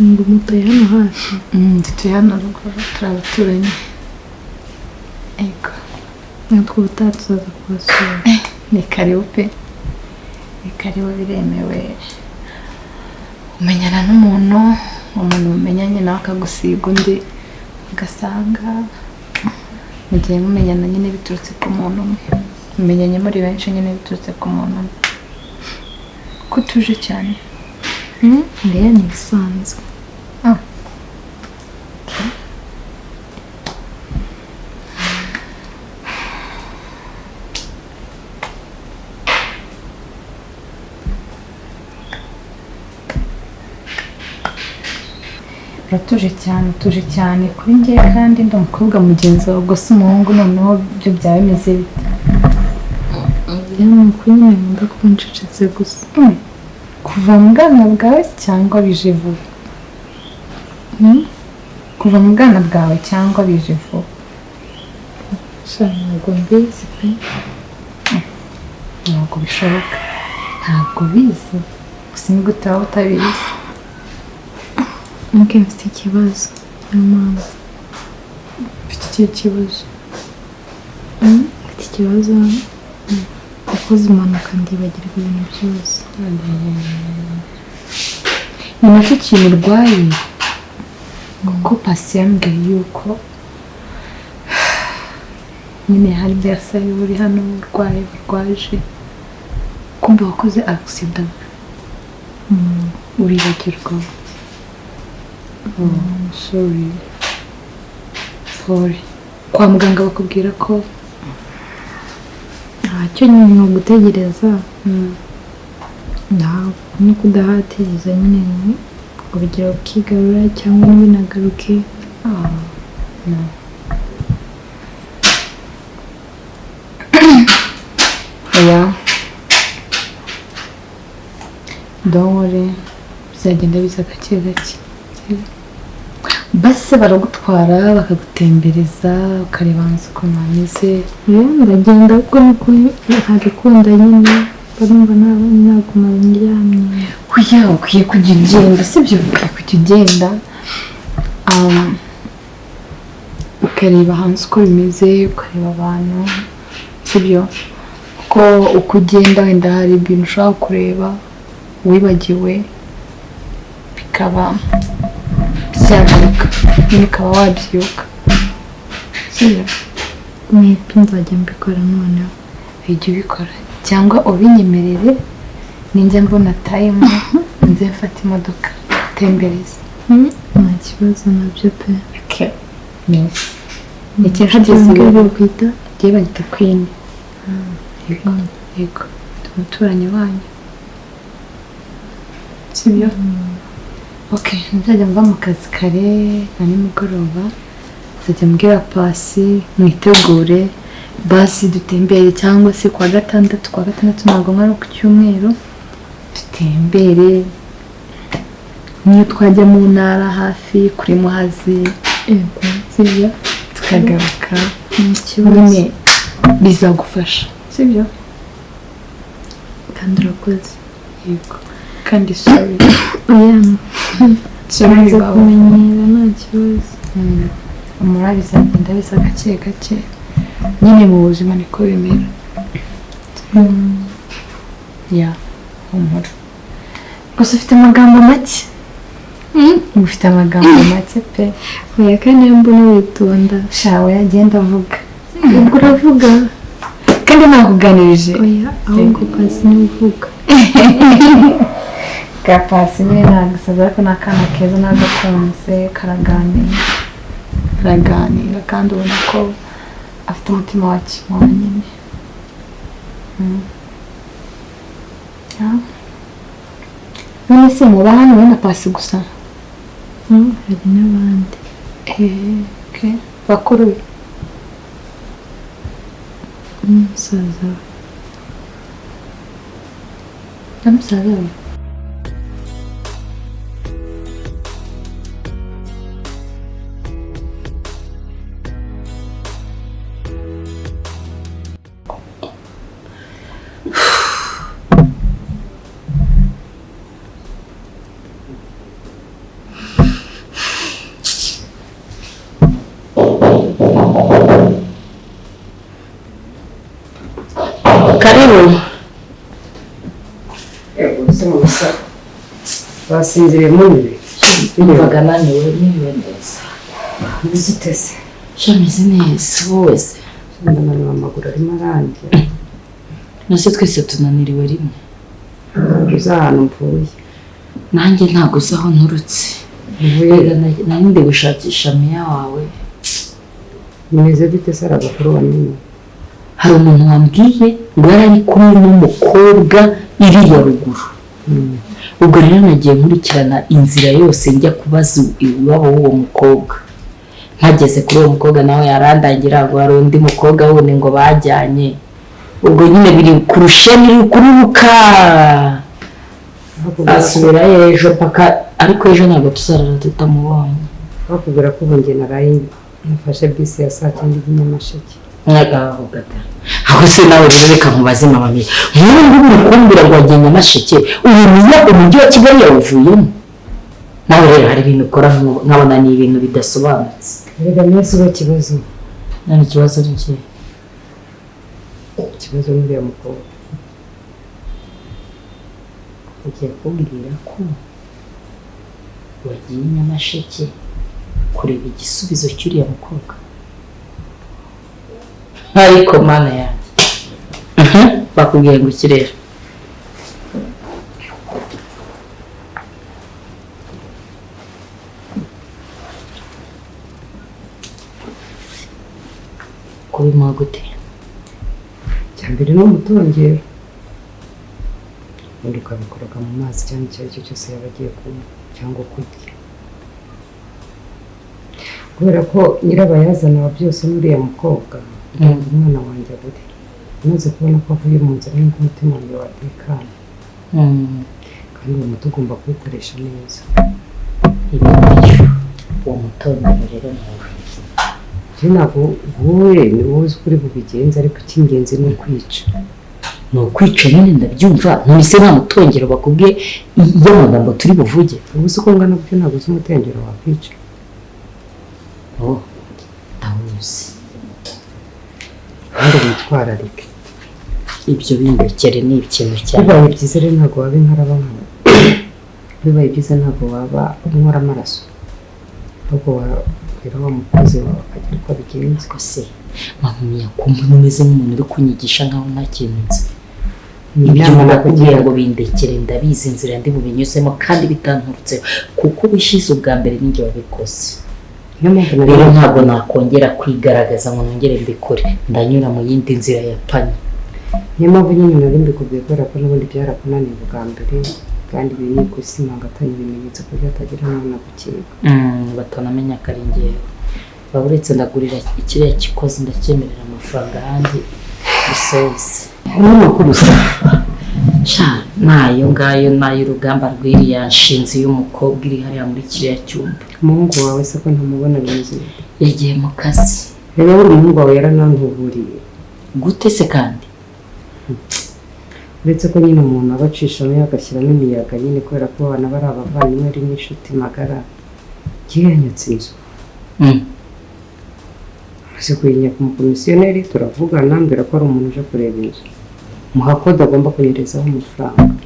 Ngo mutuye hano hafi. Dutuye hano ruguru turabaturanyi. Ego. Natwe ubutaha tuzaza kubasura. Ni karibu pe. Ni karibu biremewe. Umenyana n'umuntu umenyanye nawe akagusiga undi ugasanga mugiye mumenyana nyine biturutse ku muntu umwe, mumenyanye muri benshi nyine biturutse ku muntu umwe. Ko utuje cyane? Mbere ni ibisanzwe. Uratuje cyane, utuje cyane kuri njye kandi ndi umukobwa mugenzi wawe, ubwo si umuhungu noneho byo byaba bimeze bite? Ni ukuri nyine nkunda kuba ncecetse gusa. Kuva mu bwana bwawe cyangwa bije vuba? Kuva mu bwana bwawe cyangwa bije vuba? Ntabwo mbizi pe. Ntabwo bishoboka, ntabwo bizi, gusa ni gute waba utabizi? Mke mfite ikibazo, niyo mpamvu. Mfite ikihe kibazo? Mfite ikibazo nakoze impanuka ndibagirwa ibintu byose. Ni nacyo kintu urwaye? Kuko Pasi yambwiye yuko nyine hari bersari uri hano urwaye urwaje, kumva wakoze accident uribagirwa. Sorry. Kwa muganga bakubwira ko ntacyo nyine ni ugutegereza, no kudahatiriza nyine urugero ukigarura cyangwa ntibinagaruke. Oya, don't worry, bizagenda biza gake gake. Basi baragutwara bakagutembereza ukareba hanze ukuntu hameze. Ndagenda kuko niko ntabikunda nyine, barumva naguma ndyamye. Oya, ukwiye kujya ugenda, sibyo? Ukwiye kujya ugenda ukareba hanze uko bimeze, ukareba abantu, sibyo? Kuko uko ugenda wenda hari ibintu ushobora kureba wibagiwe bikaba byagaruka, nyine ukaba wabyuka, sibyo? Mwebwe nzajya mbikora noneho. Ujya ubikora cyangwa ubinyemerere, ninjya mbona time nze mfata imodoka tembereza. Nta kibazo nabyo pe. Okay, neza. Iki Hadi mbwira kwita giye bagita Queen. Yego, tumuturanye wanyu, sibyo? Okay, nzajya mva mu kazi kare na nimugoroba, nzajya mbwira Pasi mwitegure basi dutembere, cyangwa se kwa gatandatu ntabwo nkari ku cyumweru dutembere, niyo twajya mu ntara hafi kuri Muhazi, sibyo? Tukagaruka, nyine bizagufasha, sibyo? kandi urakoze. Yego, kandi sorry. Sorry bibaho. Kumenyera nta kibazo. Umura bizagenda biza gake gake, nyine mu buzima niko bimera. Ya, umura. Gusa ufite amagambo make. Ufite amagambo make pe. Oya, kandi iyo mbona witonda. Shawe yagenda avuga. Ubwo uravuga. Kandi nakuganirije. Oya, ahubwo Pasi niwe uvuga. Ka Pasi nyine nagasaza ariko n'akana keza n'agakunze karaganira kandi ubona ko afite umutima wa kimuntu nyine. None se muba hano wowe na Pasi gusa? Hari n'abandi. Okay. Bakuru be? N'umusaza we. N'umusaza we? Karibu. Musa basinziriye muri ibi. Imvaga naniwe niwe neza. Bizitese. shameze neza wowe se ndananiwe amaguru arimo arangira. nose twese tunaniriwe rimwe. Uzi ahantu mvuye? Nanjye ntabwo uzi aho nturutse. Nari ndi gushakisha meya wawe. Bimeze bite se agakuru wamenye? Hari umuntu wambwiye ngo yari ari kumwe n'umukobwa iriya ruguru. Ubwo rero nagiye nkurikirana inzira yose njya kubaza iwabo w'uwo mukobwa. Mpageze kuri uwo mukobwa nawe yarandangira ngo hari undi mukobwa wundi ngo bajyanye. Ubwo nyine biri kurusha biri kururuka. Asubira ejo paka ariko ejo ntabwo tuzarara tutamubonye. Bakubwira ko ubu njye naraye nafashe bisi ya saa 9 i Nyamasheke. Mwagaho gata. Aho se nawe reka mubaze mama mye. Nk'ubu ukumbira ngo wagiye Nyamasheke, ubumiya umujyi wa Kigali yawuvuyemo. Nawe rero hari ibintu ukora nkabona ni ibintu bidasobanutse. Rega mwese uba kibazo. Nani kibazo n'iki? Ikibazo n'uriya mukobwa. Ugiye kumbwira ko wagiye Nyamasheke kureba igisubizo cy'uriya mukobwa. Ariko mana yanjye. Bakubwiye ngo ikirere. Kubima gute? Cyambere no mutongera. Undi ukabikoroga mu mazi cyangwa icyo ari cyo cyose yaba agiye kunywa cyangwa kurya. Kubera ko nyirabayazana wa byose n'uriya mukobwa, umwana wanjye aburi. Umaze kubona ko avuye mu nzira n'uko umutima wanjye watekana. Kandi uwo muti ugomba kuwukoresha neza. Ibyo uwo mutongero rero nawe. Ntabwo wowe ni wowe uzi ukuri bubigenza ariko icy'ingenzi ni ukwica. Ni ukwica nyine ndabyumva. Ntumise nta mutongero bakubwiye y'amagambo turi buvuge. Ubu uzi ko ngana byo ntabwo uzi umutongero wakwica. Ndawuzi. Kandi witwararike. Ibyo bindekere ni ikintu cyane. Bibaye byiza rero ntabwo waba inkaraba nkana. Bibaye byiza ntabwo waba unkora amaraso. Ahubwo wabwira wa mukozi wawe akagira uko abigenza. Ko se mama yakumva numeze nk'umuntu uri kunyigisha nkaho nta kintu nzi. Ibyo nakubwiye ngo bindekere ndabizi inzira ndi bubinyuzemo kandi bitanturutseho kuko bishize ubwa mbere ninjye wabikoze. Rero ntabwo nakongera kwigaragaza ngo nongere mbikore. Ndanyura mu yindi nzira ya pani. Niyo mpamvu nyine nari mbikubwiye kubera ko n'ubundi byarakunaniye ubwa mbere kandi biri ni gusimangatanya ibimenyetso ko byatagira n'umwana gukeka. Batanamenya ko ari njyewe. Baburetse ndagurira ikiriya kikoze ndacyemerera amafaranga ahandi bisoze. N'amakuru se nayo ngayo nayo urugamba rw'iriya nshinzi y'umukobwa iri hariya muri kiriya cyumba. Umuhungu wawe se ko ntamubona neza? Yagiye mu kazi. Rero buri umuhungu wawe yaranantuburiye. Gute se kandi? Uretse ko nyine umuntu aba acishamo agashyiramo imiyaga nyine kubera ko abana bari abavandimwe ari n'inshuti magara. Yanyatse inzu. Maze kuyinya ku mukomisiyoneri turavugana mbwira ko ari umuntu uje kureba inzu. Muha kode agomba kunyerezaho amafaranga.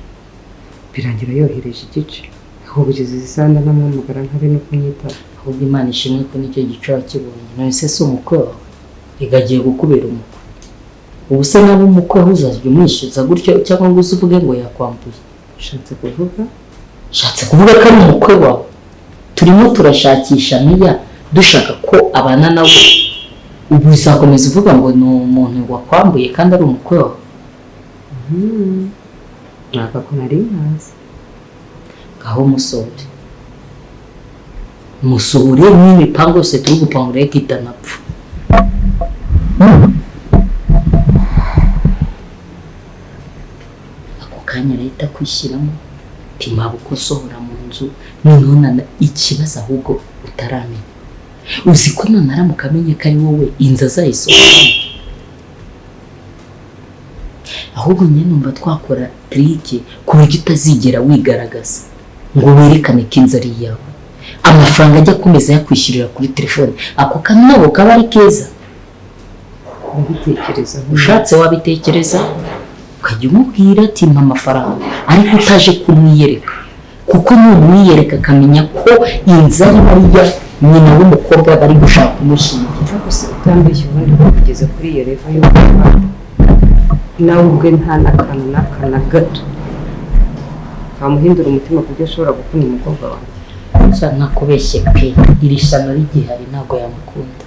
Birangira yohereje igice. Aho bugeze zisanda n'amamagara ntari no kunyitaba. Ahubwo Imana ishimwe ko nicyo gice wakibonye. None se si umukwe wawe? Igagiye gukubera umukwe. Ubu se nabo umukwe uzajya umwishyuza gutyo cyangwa ngo uvuge ngo yakwambuye? Shatse kuvuga? Shatse kuvuga ko ari umukwe wawe. Turimo turashakisha meya dushaka ko abana nawe. Ubu uzakomeza uvuga ngo ni umuntu wakwambuye kandi ari umukwe wawe. Naka ko nari nkazi. Ngaho musohore. Musohore n'imipango yose turi gupangura itanapfa. Ako kanya leta kwishyiramo timaba uko sohora mu nzu none ikibazo ahubwo utaramenya. Uzi ko none aramuka amenye ko ari wowe inzu azayisohora. Ahubwo nyine numva twakora trike ku buryo utazigera wigaragaza ngo werekane ko inzu ari iyawe. Amafaranga ajya akomeza yakwishyurira kuri telefone. Ako kanabo kaba ari keza. Ubitekereza Ushatse wabitekereza ukajya umubwira ati mpa amafaranga ariko utaje kumwiyereka kuko numwiyereka akamenya ko inzu ari iya nyina w'umukobwa bari gushaka kumushyingira. ariko se utambeshye ubundi ko kugeza kuri iyo revo y'ubuzima nawe ubwe nta n'akantu n'aka na gato kamuhindura umutima ku buryo ashobora gukunda umukobwa wanjye. gusa ntakubeshye pe iri shyano rigihari ntabwo yamukunda.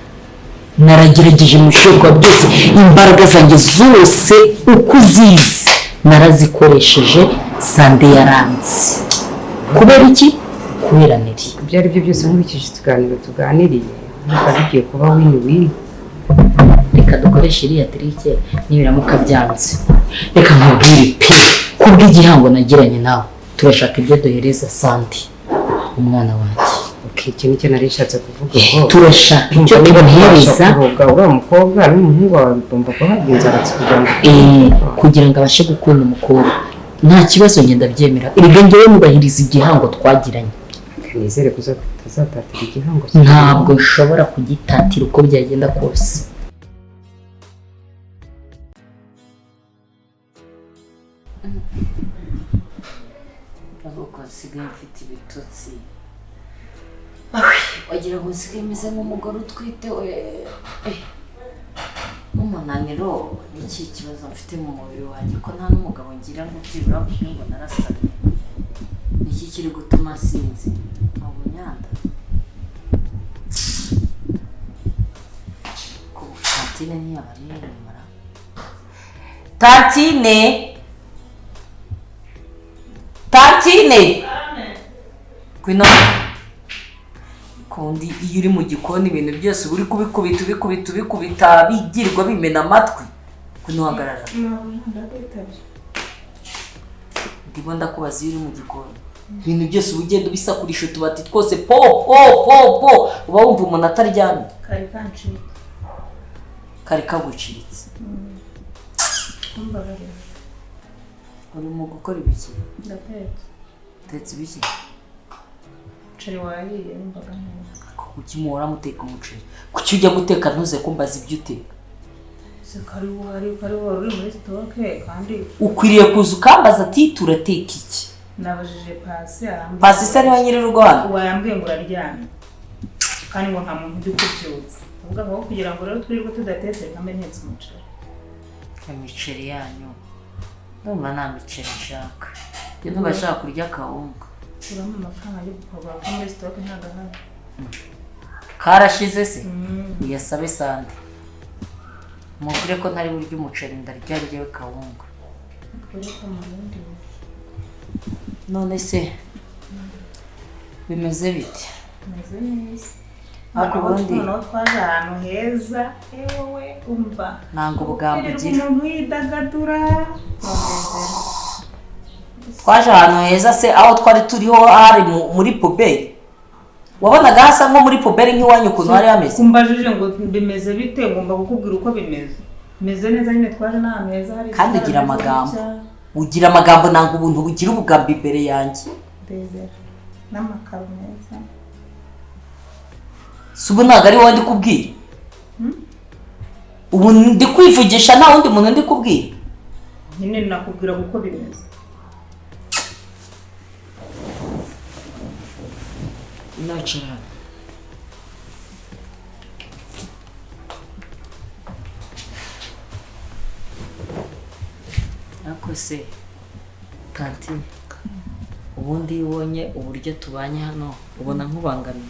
Naragerageje mu bishoboka byose, imbaraga zanjye zose uko uzizi narazikoresheje, Sande yaranze. Kubera iki? Kubera Neri. Ibyo ari byo byose nkurikije ikiganiro tuganiriye ntabwo bigiye kuba win-win. Reka dukoreshe iriya trike nibiramuka byanze. Reka nkubwire pe kubw'igihango nagiranye nawe turashaka ibyo duhereza Sande umwana wanjye. Iki nicyo nari nshatse kuvuga ngo turashaka icyo tubahereza uriya mukobwa n'umuhungu wawe bigomba kuhabwa inzara kugira ngo abashe gukunda umukobwa. Nta kibazo ngenda byemera. Erega ngewe mubahiriza igihango twagiranye. Nizere ko utazatatira igihango. Ntabwo nshobora kugitatira uko byagenda kose. Avuga nsigaye mfite ibitotsi. Wagira ngo nsigaye meze nk'umugore utwite we. Umunaniro ni iki kibazo mfite mu mubiri wanjye ko nta n'umugabo ngira ngo byibura mvuge ngo narasamye. Ni iki kiri gutuma sinzi mu bunyanda? Ko Tantine ntiyaba ari inyuma. Tantine! Tantine! Kwino kundi iyo uri mu gikoni ibintu byose uri kubikubita bigirwa bimena amatwi. Kwino hagarara. Ndimo ndakubaza iyo uri mu gikoni ibintu byose ugenda ubisakurisha utubati twose po uba wumva umuntu ataryamye. Kari kagucitse. Uri mu gukora ibiki? Ndetse ibiki? Umuceri wahiye n'imboga neza. Kuki muhora muteka umuceri? Kuki ujya guteka ntuze kumbaza ibyo uteka? Se kari uri muri stoke kandi ukwiriye kuza ukambaza ati turateka iki? Nabajije Pasi arambye. Pasi se niwe nyiri urwana? Wayambwiye ngo uraryamye. Kandi ngo nta muntu ujya kubyutsa. Uvuga ngo kugira ngo rero twirirwe tudatetse kambe ntetse umuceri. Imiceri yanyu. Ndumva nta miceri nshaka. Njye bashaka kurya kawunga. Uramo amafaranga yo gukora ko muri stock ntago ahari. Karashize se? Uyasabe Sande. Mubwire ko ntari burya umuceri ndarya ryewe kawunga. None se bimeze bite? Bimeze neza. Ako bundi no twaje ahantu heza ewe umva. Nango ubugambo ugira. Umuntu yidagadura. Twaje ahantu heza se aho twari turiho hari muri puberi. Wabonaga hasa nko muri puberi nk'iwanyu ukuntu hari hameze? Kumbajije ngo bimeze bite ngomba kukubwira uko bimeze. Bimeze neza nyine twaje n'ahantu heza hari. Kandi ugira amagambo. Ugira amagambo nango ubuntu bugira ubugambo imbere yanjye. Ndezera. N'amakaro meza. Subu ntago ari wowe ndi kubwira. Ubu ndi kwivugisha nta wundi muntu ndi kubwira. Nyine nakubwira uko bimeze. Nacara. Ako se Tantine ubundi ubonye uburyo tubanye hano ubona nk'ubangamiye?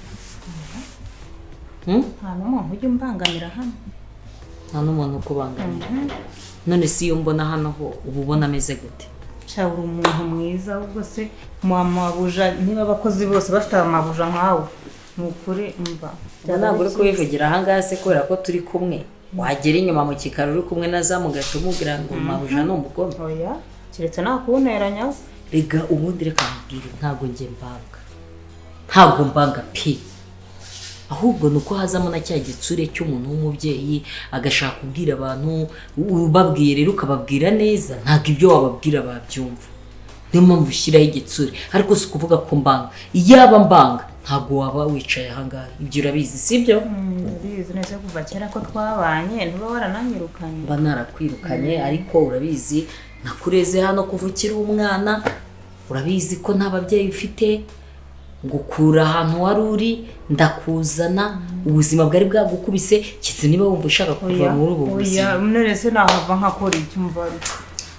Nta n'umuntu ujya umbangamira hano. Nta n'umuntu ukubangamira. None si iyo mbona hano ho uba ubona ameze gute? Uri umuntu mwiza ubwo se mabuja niba abakozi bose bafite amabuja nkawe nukuri mba. Ntabwo uri kubivugira ahangaha se kubera ko turi kumwe wagera inyuma mu kikaro uri kumwe na za mugahita umubwira ngo mabuja ni umugome. Oya keretse nakunteranya. Rega ubundi reka mbwire ntabwo njye mbanga. Ntabwo mbanga pe. Ahubwo nuko hazamo na cya gitsure cy'umuntu w'umubyeyi agashaka kubwira abantu ubabwiye rero ukababwira neza ntabwo ibyo wababwira babyumva. Niyo mpamvu ushyiraho igitsure ariko si kuvuga ko mbanga. Iyaba mbanga ntabwo waba wicaye ahangaha. Ibyo urabizi sibyo? Urabizi neza kuva kera ko twabanye ntuba warananyirukanye. Mba narakwirukanye ariko urabizi nakureze hano kuva ukiri umwana. Urabizi ko nta babyeyi ufite ngukura ahantu wari uri ndakuzana ubuzima bwari bwagukubise kitse niba wumva ushaka kuva muri ubu buzima none se nahava nkakora iki mva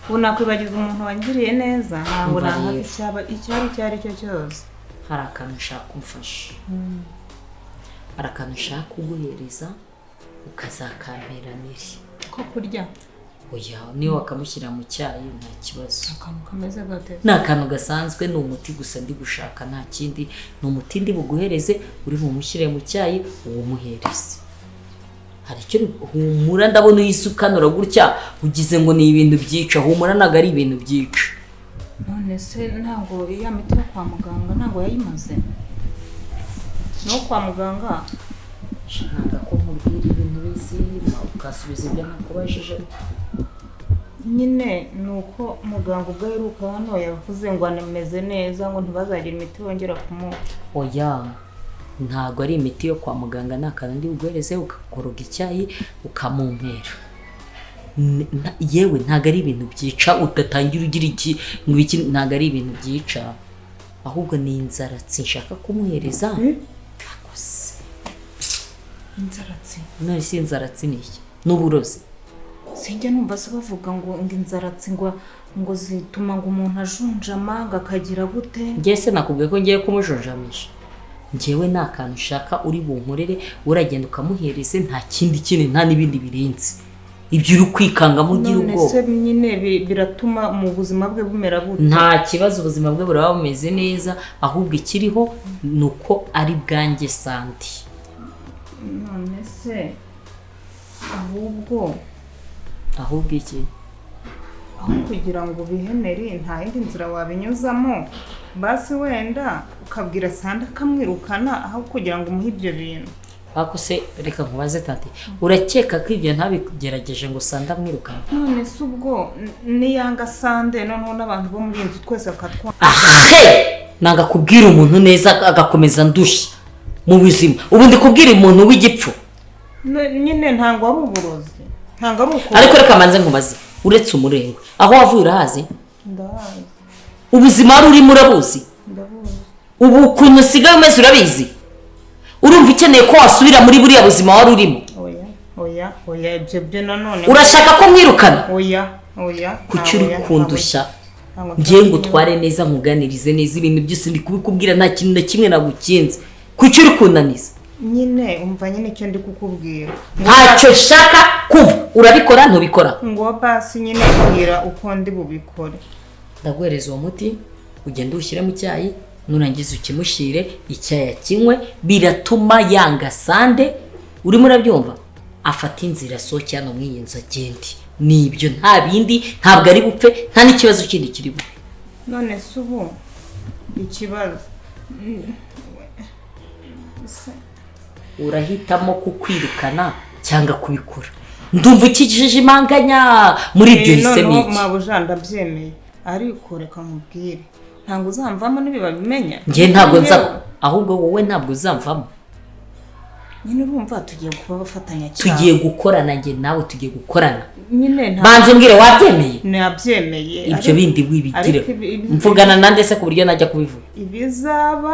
ubu nakwibagiza umuntu wangiriye neza ntabwo nahaza icyo ari cyo cyose. hari akantu ushaka kumfasha hari akantu ushaka kuguhereza ukazakamperanira ko kurya oya niyo wakamushyira mu cyayi nta kibazo. akantu kameze gate? ni akantu gasanzwe ni umuti gusa ndi gushaka nta kindi ni umuti ndi buguhereze uri bumushyire mu cyayi uwumuhereze. hari icyo humura ndabona uyisukanura gutya ugize ngo ni ibintu byica humura ntabwo ari ibintu byica. none se ntabwo iya miti yo kwa muganga ntabwo yayimaze no kwa muganga ntabwo ko nkubwira ibintu bizima ukasubiza ibyo nakubajije. nyine ni uko muganga ubwo aheruka hano yavuze ngo ameze neza ngo ntibazagire imiti bongera kumuha. oya ntabwo ari imiti yo kwa muganga ni akantu ndi buguhereze ukakoroga icyayi ukamumpera. yewe ntabwo ari ibintu byica udatangira ugira iki ngo iki ntabwo ari ibintu byica ahubwo ni inzaratsi nshaka kumuhereza. inzaratsi? none si inzaratsi ni iki n'uburozi? sinjya numva se bavuga ngo inzaratsi ngo zituma ngo umuntu ajunjama ngo akagira gute. njye se nakubwiye ko ngiye kumujunjamisha njyewe ni akantu ushaka uri bunkorere uragenda ukamuhereze nta kindi kintu nta n'ibindi birenze ibyo uri kwikangamo ugira ubwoba. none se nyine biratuma mu buzima bwe bumera bute? nta kibazo ubuzima bwe buraba bumeze neza ahubwo ikiriho ni uko ari bwanjye sandi. none se ahubwo iki aho kugira ngo bihenere nta yindi nzira wabinyuzamo basi wenda ukabwira sandi akamwirukana aho kugira ngo umuhe ibyo bintu. ariko se reka nkubaze tati urakeka ko ibyo ntabigerageje ngo sandi amwirukane? none se ubwo niyanga sande noneho n'abantu bo muri inzu twese bakatwa nanga kubwira umuntu neza agakomeza ndushya mu buzima ubu ndi kubwira umuntu w'igipfu nyine ntango ari uburozi ntango ari uko. ariko reka manze nkubaze uretse umurengwe aho wavuye urahazi? ndahazi. ubuzima wari urimo urabuzi? ndabuzi. ubu ukuntu usigaye umeze urabizi? urumva ukeneye ko wasubira muri buriya buzima wari urimo? oya ibyo byo nanone urashaka ko mwirukana? oya kuki uri kundushya ngiye ngo utware neza nkuganirize neza ibintu byose ndi kubikubwira nta kintu na kimwe nagukinze kuki uri kunaniza? nyine umva nyine icyo ndi kukubwira ntacyo nshaka kumva urabikora ntubikora ngo basi nyine mbwira uko ndi bubikore. ndaguhereza uwo muti ugenda ushyire mu cyayi nurangiza ukimushyire icyayi kinywe biratuma yanga sande urimo urabyumva afata inzira sohoke hano mw'iyi nzu agende nibyo nta bindi ntabwo ari bupfe nta n'ikibazo kindi kiri bube. none se ubu ikibazo urahitamo kukwirukana cyangwa kubikora ndumva ukikije imanganya muri ibyo hisemo iki? mabuja ndabyemeye ariko reka nkubwire ntabwo uzamvamo ntibibabimenya. njye ntabwo nza ahubwo wowe ntabwo uzamvamo. nyine urumva tugiye kuba bafatanya cyane tugiye gukorana njye nawe tugiye gukorana nyine banze mbwire wabyemeye? nabyemeye. ibyo bindi wibigire mvugana nande se ku buryo najya kubivuga? ibizaba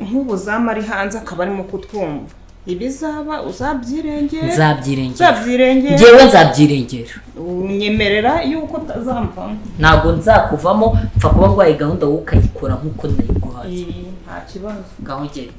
nk'ubuzamu ari hanze akaba arimo kutwumva ibizaba uzabyirengera. nzabyirengera njyewe nzabyirengera. unyemerera yuko utazamvamo? ntabwo nzakuvamo mpfa kuba ndwaye gahunda wowe ukayikora nk'uko nayiguhaye. nta kibazo ngaho ngende.